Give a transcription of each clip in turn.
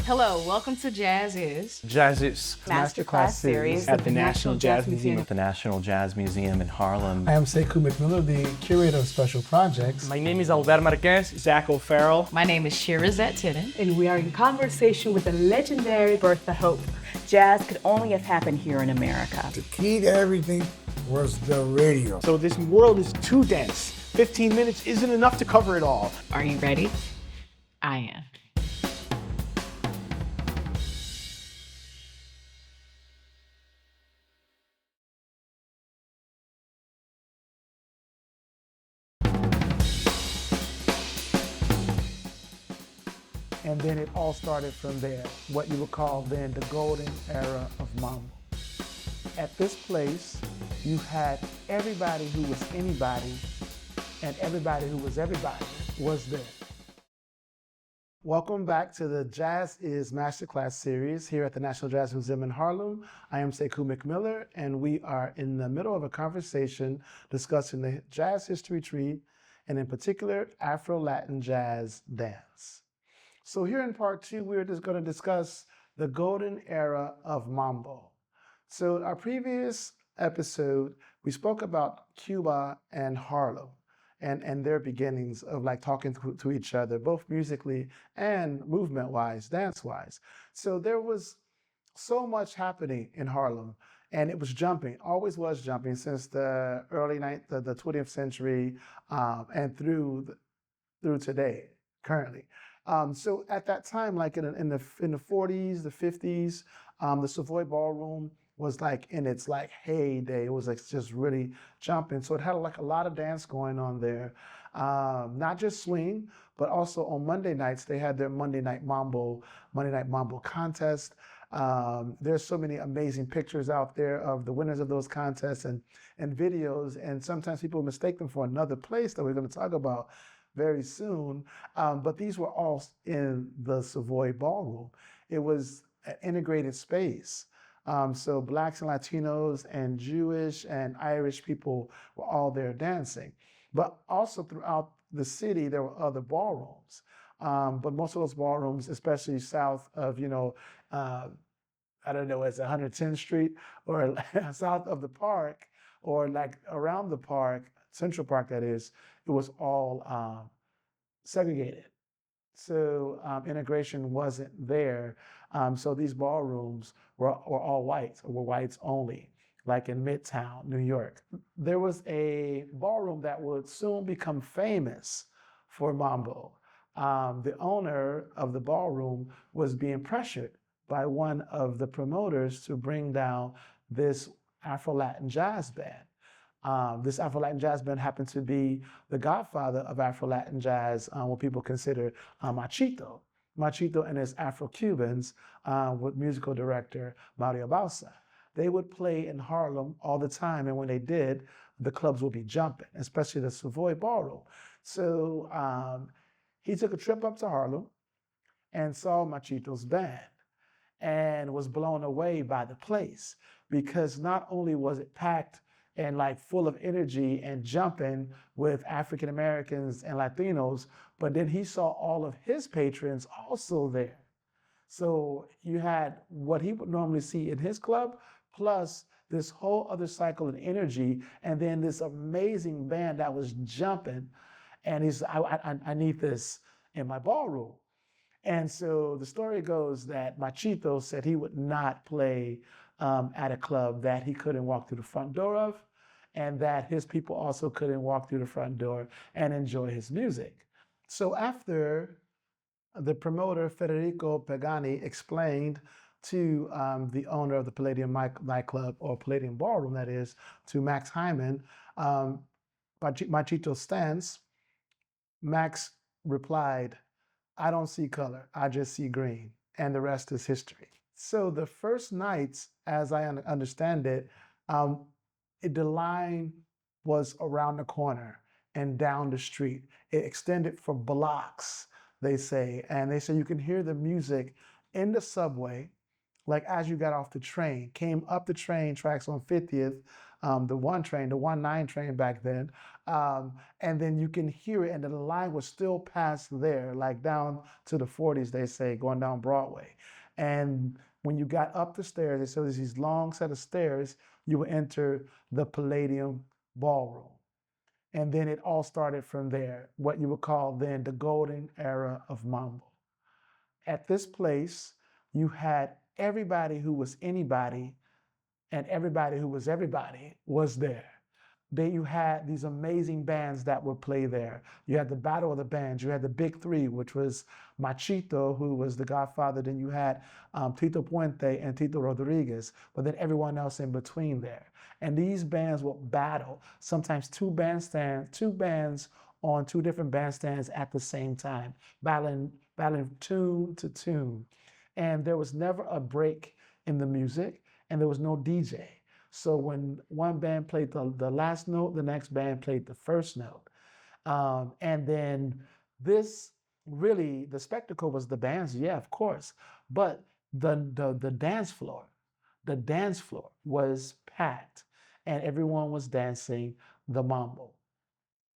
Hello, welcome to Jazz Is Jazz's MasterClass series at the National Jazz Museum at the National Jazz Museum in Harlem. I am Sekou McMiller, the curator of special projects. My name is Albert Marquez, Zach O'Farrell. My name is Shirazette Titten. And we are in conversation with the legendary Bertha Hope. Jazz could only have happened here in America. The key to everything was the radio. So this world is too dense. 15 minutes isn't enough to cover it all. Are you ready? I am. And then it all started from there, what you would call then the golden era of Mambo. At this place, you had everybody who was anybody and everybody who was everybody was there. Welcome back to the Jazz Is MasterClass series here at the National Jazz Museum in Harlem. I am Sekou McMiller, and we are in the middle of a conversation discussing the jazz history tree, and in particular, Afro-Latin jazz dance. So here in part two, we're just going to discuss the golden era of Mambo. So our previous episode, we spoke about Cuba and Harlem and their beginnings of like talking to each other, both musically and movement-wise, dance-wise. So there was so much happening in Harlem, and it was jumping, always was jumping since the early the 20th century and through today, currently. So at that time, like in the 40s, the 50s, the Savoy Ballroom was like in its like heyday. It was like just really jumping. So it had like a lot of dance going on there, not just swing, but also on Monday nights they had their Monday Night Mambo contest. There's so many amazing pictures out there of the winners of those contests and videos, and sometimes people mistake them for another place that we're going to talk about very soon, but these were all in the Savoy Ballroom. It was an integrated space. So Blacks and Latinos and Jewish and Irish people were all there dancing. But also throughout the city, there were other ballrooms. But most of those ballrooms, especially south of, I don't know, it's 110th Street or south of the park or like around the park, Central Park that is, it was all segregated. So integration wasn't there. So these ballrooms were all whites, or were whites only, like in Midtown, New York. There was a ballroom that would soon become famous for Mambo. The owner of the ballroom was being pressured by one of the promoters to bring down this Afro-Latin jazz band. This Afro-Latin jazz band happened to be the godfather of Afro-Latin jazz, what people consider Machito. Machito and his Afro-Cubans with musical director Mario Bausa. They would play in Harlem all the time, and when they did, the clubs would be jumping, especially the Savoy Ballroom. So he took a trip up to Harlem and saw Machito's band and was blown away by the place, because not only was it packed and like full of energy and jumping with African Americans and Latinos, but then he saw all of his patrons also there. So you had what he would normally see in his club, plus this whole other cycle of energy, and then this amazing band that was jumping, and he's, I need this in my ballroom. And so the story goes that Machito said he would not play at a club that he couldn't walk through the front door of, and that his people also couldn't walk through the front door and enjoy his music. So after the promoter, Federico Pagani, explained to the owner of the Palladium nightclub, or Palladium Ballroom that is, to Max Hyman, Machito's stance, Max replied, "I don't see color, I just see green," and the rest is history. So the first nights, as I understand it, the line was around the corner and down the street. It extended for blocks, they say, and they say you can hear the music in the subway, like as you got off the train, came up the train tracks on 50th, the 1-9 train back then. And then you can hear it, and the line was still past there, like down to the 40s, they say, going down Broadway. And when you got up the stairs, they said there's these long set of stairs, you would enter the Palladium Ballroom. And then it all started from there, what you would call then the golden era of Mambo. At this place, you had everybody who was anybody and everybody who was everybody was there. You had these amazing bands that would play there. You had the Battle of the Bands. You had the Big Three, which was Machito, who was the godfather. Then you had Tito Puente and Tito Rodriguez, but then everyone else in between there. And these bands would battle, sometimes two bands on two different bandstands at the same time, battling tune to tune. And there was never a break in the music, and there was no DJ. So when one band played the last note, the next band played the first note. And then this really, the spectacle was the bands, yeah, of course. But the dance floor was packed, and everyone was dancing the mambo,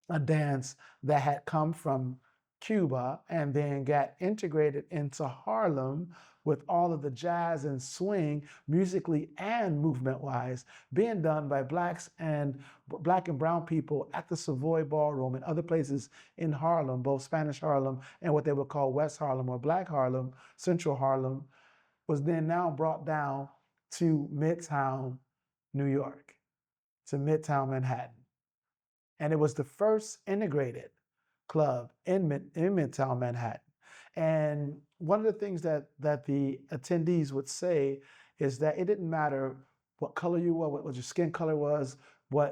a dance that had come from Cuba and then got integrated into Harlem with all of the jazz and swing, musically and movement-wise, being done by black and brown people at the Savoy Ballroom and other places in Harlem, both Spanish Harlem and what they would call West Harlem or Black Harlem, Central Harlem, was then now brought down to Midtown, New York, to Midtown Manhattan. And it was the first integrated club in Midtown Manhattan. And one of the things that the attendees would say is that it didn't matter what color you were, what your skin color was,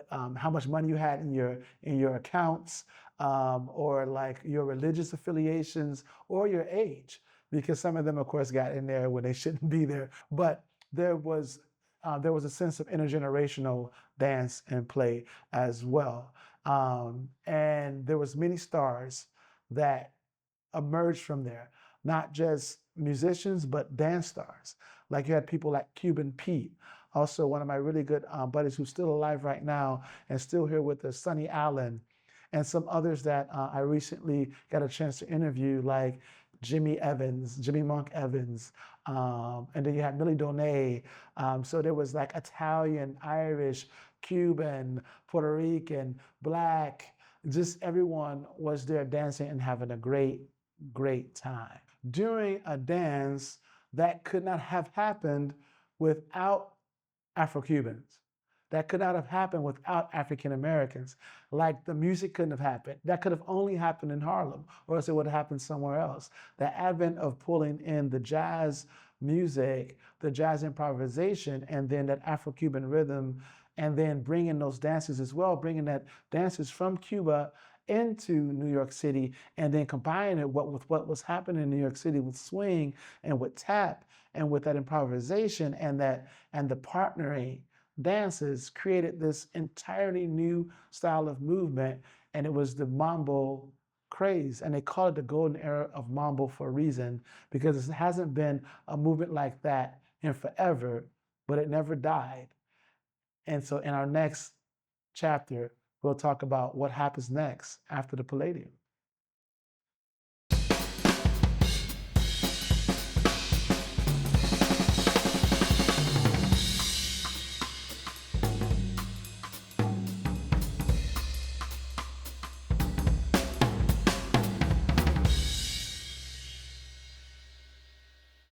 how much money you had in your accounts, or like your religious affiliations or your age, because some of them, of course, got in there when they shouldn't be there. But there was a sense of intergenerational dance and play as well. And there was many stars that emerged from there, not just musicians, but dance stars. Like you had people like Cuban Pete, also one of my really good buddies who's still alive right now and still here with us, Sonny Allen, and some others that I recently got a chance to interview, like Jimmy Monk Evans, and then you had Millie Donay. So there was like Italian, Irish, Cuban, Puerto Rican, Black, just everyone was there dancing and having a great time. During a dance that could not have happened without Afro-Cubans. That could not have happened without African Americans. Like the music couldn't have happened. That could have only happened in Harlem, or else it would have happened somewhere else. The advent of pulling in the jazz music, the jazz improvisation, and then that Afro-Cuban rhythm, and then bringing those dances as well, bringing that dances from Cuba into New York City, and then combining it with what was happening in New York City with swing and with tap and with that improvisation and the partnering dances created this entirely new style of movement, and it was the Mambo craze. And they call it the golden era of Mambo for a reason, because it hasn't been a movement like that in forever, but it never died. And so in our next chapter, we'll talk about what happens next after the Palladium.